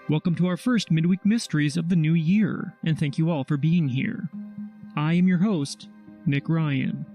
Welcome to our first Midweek Mysteries of the new year, and thank you all for being here. I am your host, Nick Ryan.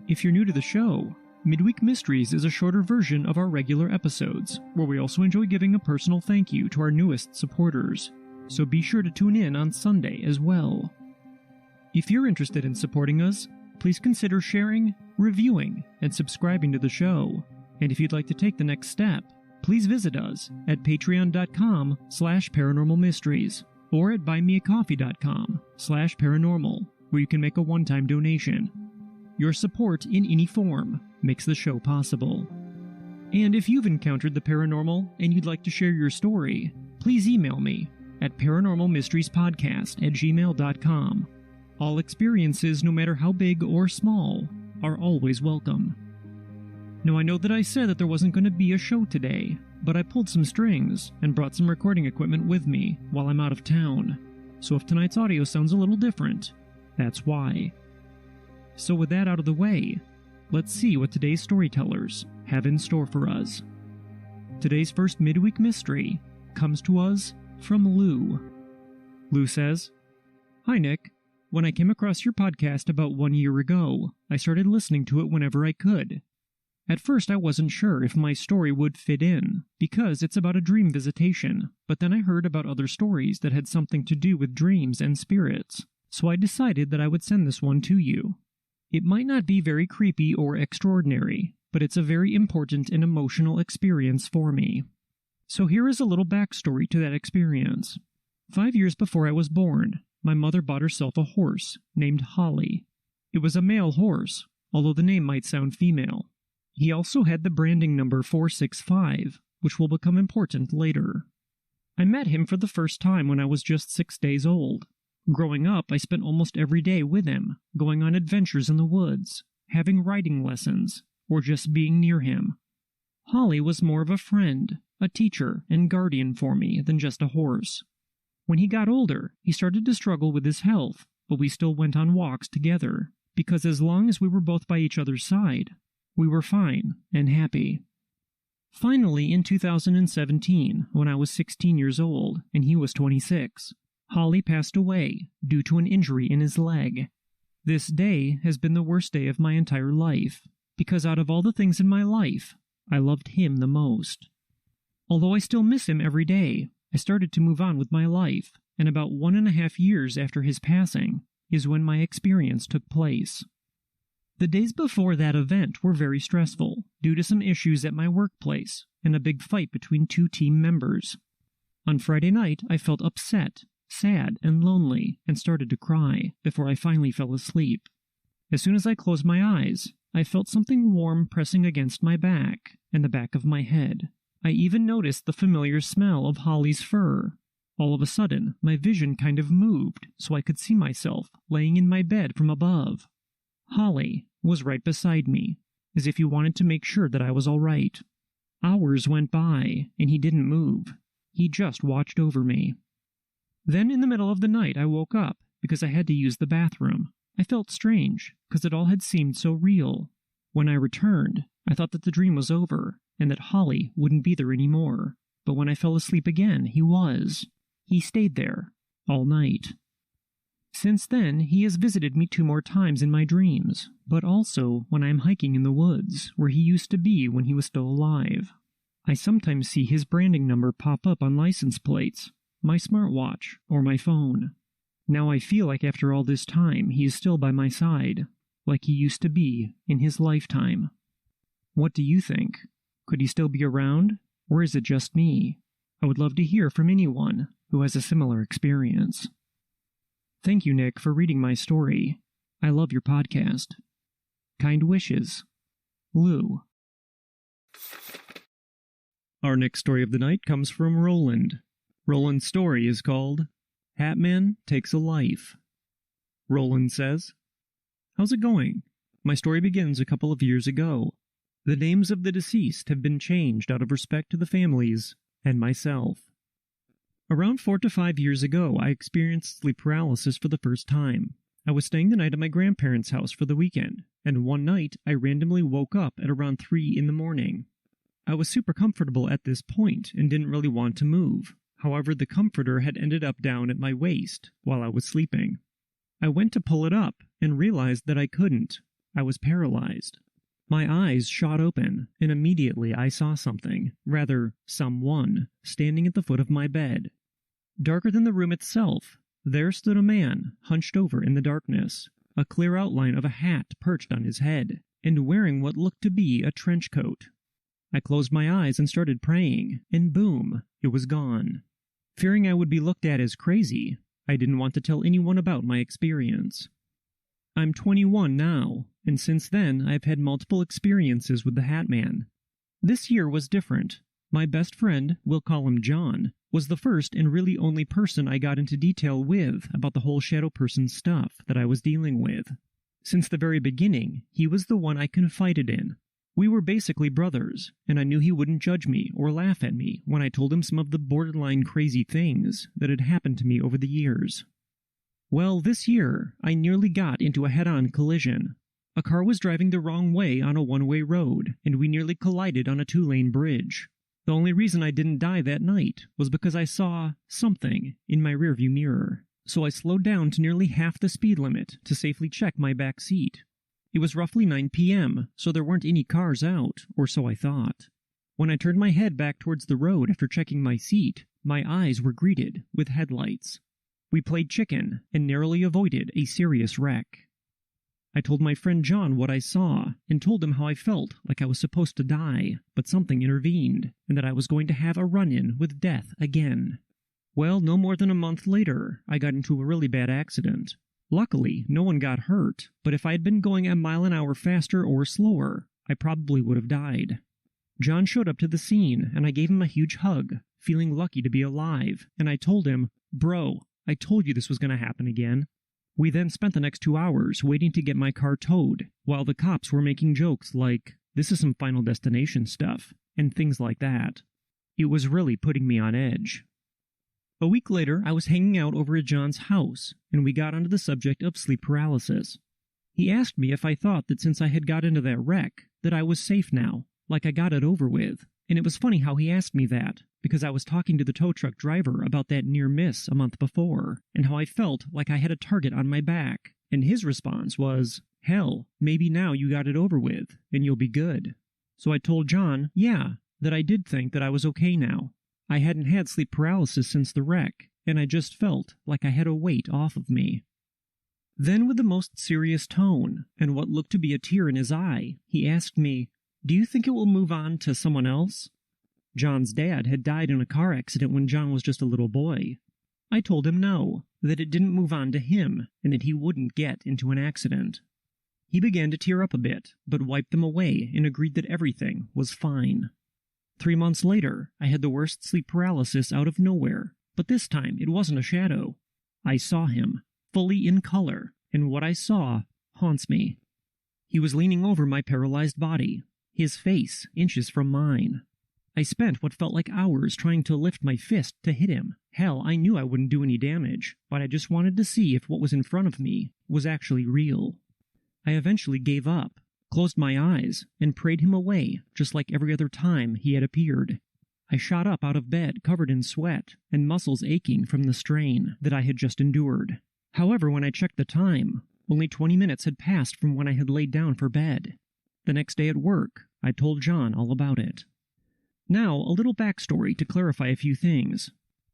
If you're new to the show, Midweek Mysteries is a shorter version of our regular episodes, where we also enjoy giving a personal thank you to our newest supporters, so be sure to tune in on Sunday as well. If you're interested in supporting us, please consider sharing, reviewing, and subscribing to the show. And if you'd like to take the next step, please visit us at patreon.com/paranormalmysteries or at buymeacoffee.com/paranormal, where you can make a one-time donation. Your support in any form makes the show possible. And if you've encountered the paranormal and you'd like to share your story, please email me at paranormalmysteriespodcast@gmail.com. All experiences, no matter how big or small, are always welcome. Now, I know that I said that there wasn't going to be a show today, but I pulled some strings and brought some recording equipment with me while I'm out of town. So if tonight's audio sounds a little different, that's why. So with that out of the way, let's see what today's storytellers have in store for us. Today's first midweek mystery comes to us from Lou. Lou says, "Hi Nick. When I came across your podcast about 1 year ago, I started listening to it whenever I could. At first I wasn't sure if my story would fit in, because it's about a dream visitation, but then I heard about other stories that had something to do with dreams and spirits, so I decided that I would send this one to you. It might not be very creepy or extraordinary, but it's a very important and emotional experience for me. So here is a little backstory to that experience. 5 years before I was born, my mother bought herself a horse named Holly. It was a male horse, although the name might sound female. He also had the branding number 465, which will become important later. I met him for the first time when I was just 6 days old. Growing up, I spent almost every day with him, going on adventures in the woods, having riding lessons, or just being near him. Holly was more of a friend, a teacher, and guardian for me than just a horse. When he got older, he started to struggle with his health, but we still went on walks together, because as long as we were both by each other's side, we were fine and happy. Finally, in 2017, when I was 16 years old and he was 26, Holly passed away due to an injury in his leg. This day has been the worst day of my entire life, because out of all the things in my life, I loved him the most. Although I still miss him every day, I started to move on with my life, and about 1.5 years after his passing is when my experience took place. The days before that event were very stressful due to some issues at my workplace and a big fight between two team members. On Friday night, I felt upset, sad, and lonely and started to cry before I finally fell asleep. As soon as I closed my eyes, I felt something warm pressing against my back and the back of my head. I even noticed the familiar smell of Holly's fur. All of a sudden, my vision kind of moved so I could see myself laying in my bed from above. Holly was right beside me, as if he wanted to make sure that I was all right. Hours went by, and he didn't move. He just watched over me. Then in the middle of the night I woke up because I had to use the bathroom. I felt strange, because it all had seemed so real. When I returned, I thought that the dream was over, and that Holly wouldn't be there anymore. But when I fell asleep again, he was. He stayed there, all night. Since then, he has visited me 2 more times in my dreams, but also when I am hiking in the woods, where he used to be when he was still alive. I sometimes see his branding number pop up on license plates, my smartwatch, or my phone. Now I feel like after all this time, he is still by my side, like he used to be in his lifetime. What do you think? Could he still be around, or is it just me? I would love to hear from anyone who has a similar experience. Thank you, Nick, for reading my story. I love your podcast. Kind wishes, Lou. Our next story of the night comes from Roland. Roland's story is called Hatman Takes a Life. Roland says, "How's it going? My story begins a couple of years ago. The names of the deceased have been changed out of respect to the families and myself. Around 4 to 5 years ago, I experienced sleep paralysis for the first time. I was staying the night at my grandparents' house for the weekend, and one night I randomly woke up at around 3 in the morning. I was super comfortable at this point and didn't really want to move. However, the comforter had ended up down at my waist while I was sleeping. I went to pull it up and realized that I couldn't. I was paralyzed. My eyes shot open, and immediately I saw something, rather, someone, standing at the foot of my bed. Darker than the room itself, there stood a man, hunched over in the darkness, a clear outline of a hat perched on his head, and wearing what looked to be a trench coat. I closed my eyes and started praying, and boom, it was gone. Fearing I would be looked at as crazy, I didn't want to tell anyone about my experience. I'm 21 now, and since then I've had multiple experiences with the Hatman. This year was different. My best friend, we'll call him John, was the first and really only person I got into detail with about the whole shadow person stuff that I was dealing with. Since the very beginning, he was the one I confided in. We were basically brothers, and I knew he wouldn't judge me or laugh at me when I told him some of the borderline crazy things that had happened to me over the years. Well, this year, I nearly got into a head-on collision. A car was driving the wrong way on a one-way road, and we nearly collided on a two-lane bridge. The only reason I didn't die that night was because I saw something in my rearview mirror, so I slowed down to nearly half the speed limit to safely check my back seat. It was roughly 9 p.m., so there weren't any cars out, or so I thought. When I turned my head back towards the road after checking my seat, my eyes were greeted with headlights. We played chicken and narrowly avoided a serious wreck. I told my friend John what I saw and told him how I felt like I was supposed to die, but something intervened, and that I was going to have a run-in with death again. Well, no more than a month later, I got into a really bad accident. Luckily, no one got hurt, but if I had been going a mile an hour faster or slower, I probably would have died. John showed up to the scene, and I gave him a huge hug, feeling lucky to be alive, and I told him, "Bro, I told you this was going to happen again." We then spent the next 2 hours waiting to get my car towed, while the cops were making jokes like, "This is some Final Destination stuff," and things like that. It was really putting me on edge. A week later, I was hanging out over at John's house, and we got onto the subject of sleep paralysis. He asked me if I thought that since I had got into that wreck, that I was safe now, like I got it over with, and it was funny how he asked me that, because I was talking to the tow truck driver about that near miss a month before, and how I felt like I had a target on my back, and his response was, "Hell, maybe now you got it over with, and you'll be good." So I told John, yeah, that I did think that I was okay now. I hadn't had sleep paralysis since the wreck, and I just felt like I had a weight off of me. Then with the most serious tone, and what looked to be a tear in his eye, he asked me, "Do you think it will move on to someone else?" John's dad had died in a car accident when John was just a little boy. I told him no, that it didn't move on to him, and that he wouldn't get into an accident. He began to tear up a bit, but wiped them away and agreed that everything was fine. 3 months later, I had the worst sleep paralysis out of nowhere, but this time it wasn't a shadow. I saw him, fully in color, and what I saw haunts me. He was leaning over my paralyzed body, his face inches from mine. I spent what felt like hours trying to lift my fist to hit him. Hell, I knew I wouldn't do any damage, but I just wanted to see if what was in front of me was actually real. I eventually gave up, closed my eyes, and prayed him away, just like every other time he had appeared. I shot up out of bed covered in sweat and muscles aching from the strain that I had just endured. However, when I checked the time, only 20 minutes had passed from when I had laid down for bed. The next day at work, I told John all about it. Now, a little backstory to clarify a few things.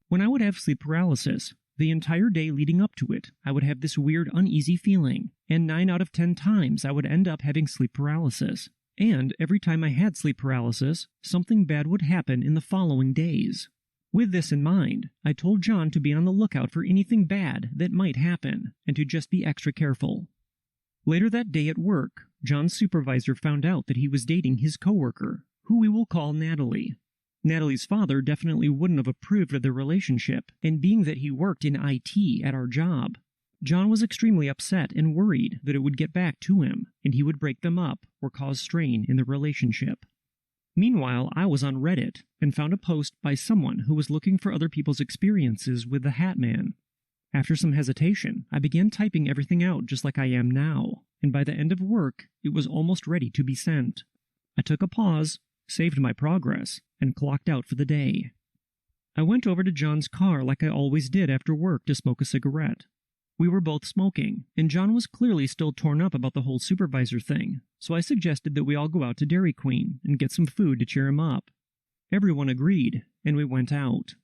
When I would have sleep paralysis, the entire day leading up to it, I would have this weird uneasy feeling, and 9 out of 10 times I would end up having sleep paralysis. And every time I had sleep paralysis, something bad would happen in the following days. With this in mind, I told John to be on the lookout for anything bad that might happen, and to just be extra careful. Later that day at work, John's supervisor found out that he was dating his coworker, who we will call Natalie. Natalie's father definitely wouldn't have approved of their relationship, and being that he worked in IT at our job, John was extremely upset and worried that it would get back to him, and he would break them up or cause strain in the relationship. Meanwhile, I was on Reddit and found a post by someone who was looking for other people's experiences with the Hatman. After some hesitation, I began typing everything out just like I am now, and by the end of work, it was almost ready to be sent. I took a pause, saved my progress, and clocked out for the day. I went over to John's car like I always did after work to smoke a cigarette. We were both smoking, and John was clearly still torn up about the whole supervisor thing, so I suggested that we all go out to Dairy Queen and get some food to cheer him up. Everyone agreed, and we went out.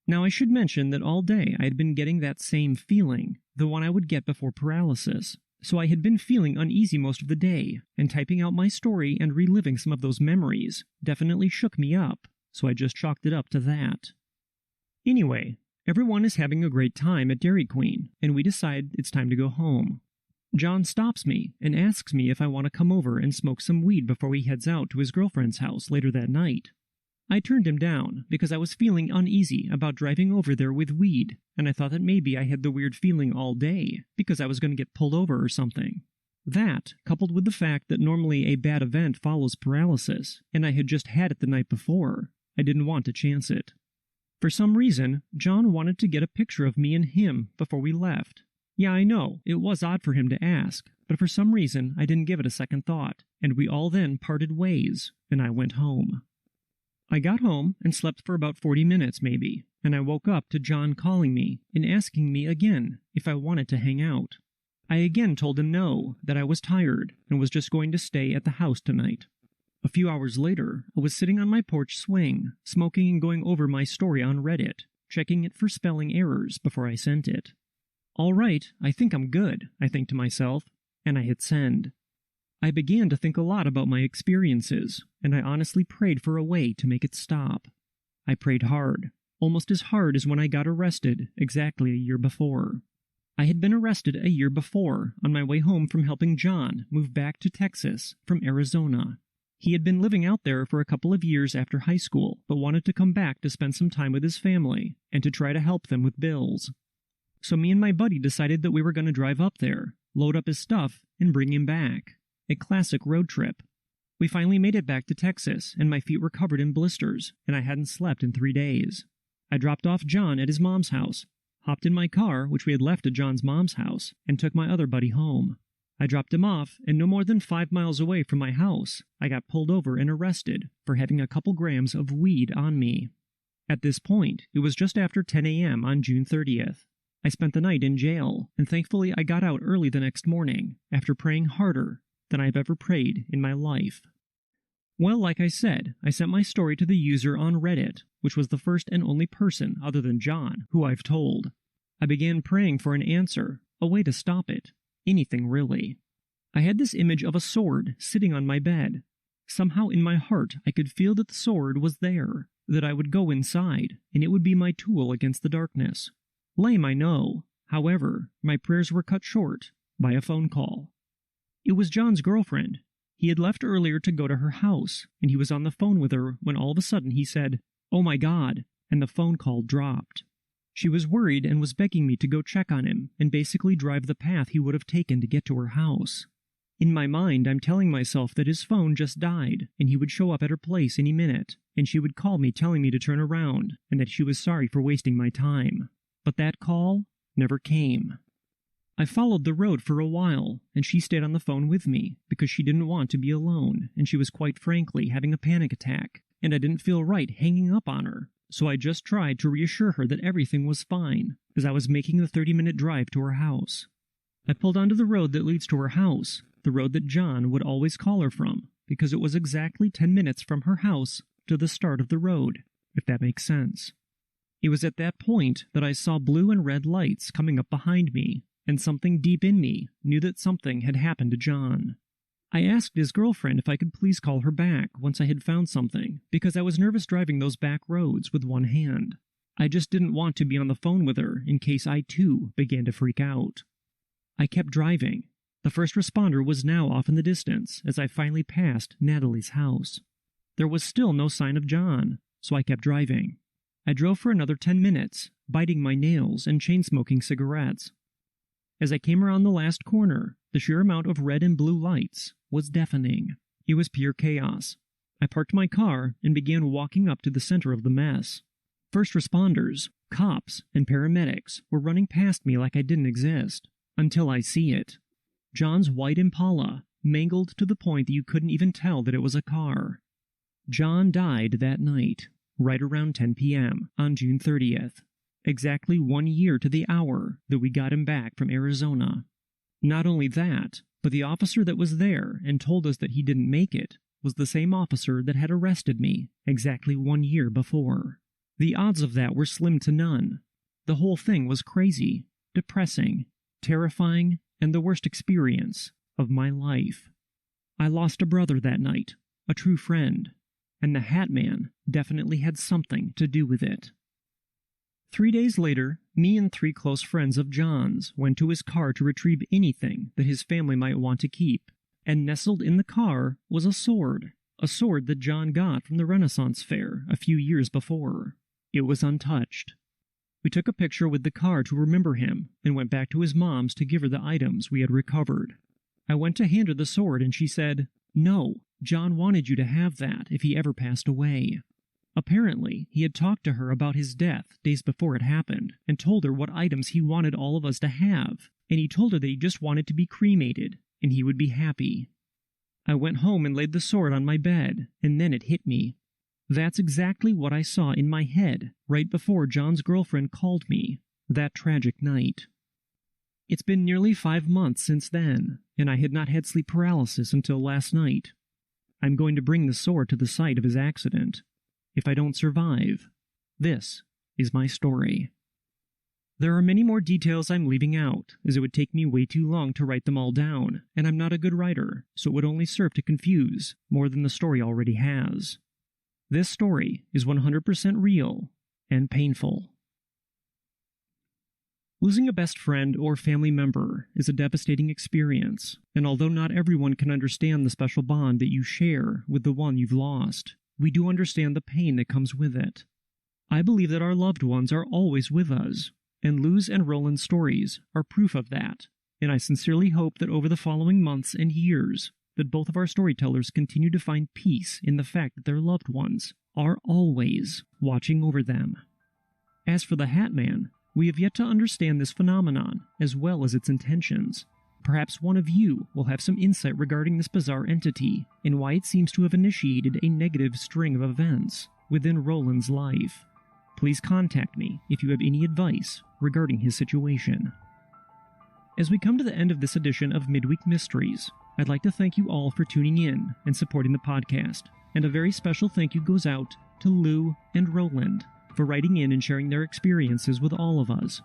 Now I should mention that all day I had been getting that same feeling, the one I would get before paralysis, so I had been feeling uneasy most of the day, and typing out my story and reliving some of those memories definitely shook me up, so I just chalked it up to that. Anyway, everyone is having a great time at Dairy Queen, and we decide it's time to go home. John stops me and asks me if I want to come over and smoke some weed before he heads out to his girlfriend's house later that night. I turned him down because I was feeling uneasy about driving over there with weed, and I thought that maybe I had the weird feeling all day because I was going to get pulled over or something. That, coupled with the fact that normally a bad event follows paralysis, and I had just had it the night before, I didn't want to chance it. For some reason, John wanted to get a picture of me and him before we left. Yeah, I know, it was odd for him to ask, but for some reason I didn't give it a second thought, and we all then parted ways, and I went home. I got home and slept for about 40 minutes maybe, and I woke up to John calling me and asking me again if I wanted to hang out. I again told him no, that I was tired and was just going to stay at the house tonight. A few hours later, I was sitting on my porch swing, smoking and going over my story on Reddit, checking it for spelling errors before I sent it. All right, I think I'm good, I think to myself, and I hit send. I began to think a lot about my experiences, and I honestly prayed for a way to make it stop. I prayed hard, almost as hard as when I got arrested exactly a year before. I had been arrested a year before on my way home from helping John move back to Texas from Arizona. He had been living out there for a couple of years after high school, but wanted to come back to spend some time with his family and to try to help them with bills. So me and my buddy decided that we were going to drive up there, load up his stuff, and bring him back. A classic road trip. We finally made it back to Texas, and my feet were covered in blisters, and I hadn't slept in 3 days. I dropped off John at his mom's house, hopped in my car, which we had left at John's mom's house, and took my other buddy home. I dropped him off, and no more than 5 miles away from my house, I got pulled over and arrested for having a couple grams of weed on me. At this point, it was just after 10 a.m. on June 30th. I spent the night in jail, and thankfully I got out early the next morning, after praying harder than I've ever prayed in my life. Well, like I said, I sent my story to the user on Reddit, which was the first and only person other than John who I've told. I began praying for an answer, a way to stop it. Anything really. I had this image of a sword sitting on my bed. Somehow in my heart I could feel that the sword was there, that I would go inside, and it would be my tool against the darkness. Lame, I know. However, my prayers were cut short by a phone call. It was John's girlfriend. He had left earlier to go to her house, and he was on the phone with her when all of a sudden he said, "Oh my God," and the phone call dropped. She was worried and was begging me to go check on him and basically drive the path he would have taken to get to her house. In my mind, I'm telling myself that his phone just died, and he would show up at her place any minute, and she would call me telling me to turn around, and that she was sorry for wasting my time. But that call never came. I followed the road for a while, and she stayed on the phone with me because she didn't want to be alone, and she was quite frankly having a panic attack, and I didn't feel right hanging up on her, so I just tried to reassure her that everything was fine as I was making the 30-minute drive to her house. I pulled onto the road that leads to her house, the road that John would always call her from, because it was exactly 10 minutes from her house to the start of the road, if that makes sense. It was at that point that I saw blue and red lights coming up behind me, and something deep in me knew that something had happened to John. I asked his girlfriend if I could please call her back once I had found something, because I was nervous driving those back roads with one hand. I just didn't want to be on the phone with her in case I too began to freak out. I kept driving. The first responder was now off in the distance as I finally passed Natalie's house. There was still no sign of John, so I kept driving. I drove for another 10 minutes, biting my nails and chain-smoking cigarettes. As I came around the last corner, the sheer amount of red and blue lights was deafening. It was pure chaos. I parked my car and began walking up to the center of the mess. First responders, cops, and paramedics were running past me like I didn't exist, until I see it. John's white Impala, mangled to the point that you couldn't even tell that it was a car. John died that night, right around 10 p.m. on June 30th, exactly 1 year to the hour that we got him back from Arizona. Not only that, but the officer that was there and told us that he didn't make it was the same officer that had arrested me exactly 1 year before. The odds of that were slim to none. The whole thing was crazy, depressing, terrifying, and the worst experience of my life. I lost a brother that night, a true friend, and the Hatman definitely had something to do with it. 3 days later, me and 3 close friends of John's went to his car to retrieve anything that his family might want to keep, and nestled in the car was a sword that John got from the Renaissance Fair a few years before. It was untouched. We took a picture with the car to remember him and went back to his mom's to give her the items we had recovered. I went to hand her the sword and she said, "No, John wanted you to have that if he ever passed away." Apparently, he had talked to her about his death days before it happened and told her what items he wanted all of us to have, and he told her that he just wanted to be cremated and he would be happy. I went home and laid the sword on my bed, and then it hit me. That's exactly what I saw in my head right before John's girlfriend called me that tragic night. It's been nearly 5 months since then, and I had not had sleep paralysis until last night. I'm going to bring the sword to the site of his accident. If I don't survive, this is my story. There are many more details I'm leaving out, as it would take me way too long to write them all down, and I'm not a good writer, so it would only serve to confuse more than the story already has. This story is 100% real and painful. Losing a best friend or family member is a devastating experience, and although not everyone can understand the special bond that you share with the one you've lost, we do understand the pain that comes with it. I believe that our loved ones are always with us, and Lou's and Roland's stories are proof of that, and I sincerely hope that over the following months and years, that both of our storytellers continue to find peace in the fact that their loved ones are always watching over them. As for the Hatman, we have yet to understand this phenomenon as well as its intentions. Perhaps one of you will have some insight regarding this bizarre entity and why it seems to have initiated a negative string of events within Roland's life. Please contact me if you have any advice regarding his situation. As we come to the end of this edition of Midweek Mysteries, I'd like to thank you all for tuning in and supporting the podcast, and a very special thank you goes out to Lou and Roland for writing in and sharing their experiences with all of us.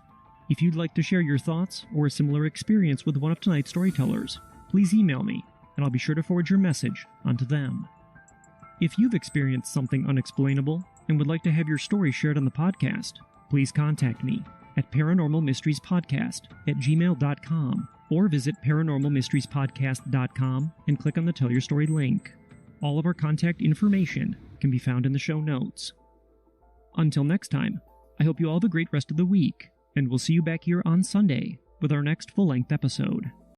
If you'd like to share your thoughts or a similar experience with one of tonight's storytellers, please email me, and I'll be sure to forward your message onto them. If you've experienced something unexplainable and would like to have your story shared on the podcast, please contact me at paranormalmysteriespodcast@gmail.com or visit paranormalmysteriespodcast.com and click on the Tell Your Story link. All of our contact information can be found in the show notes. Until next time, I hope you all have a great rest of the week, and we'll see you back here on Sunday with our next full-length episode.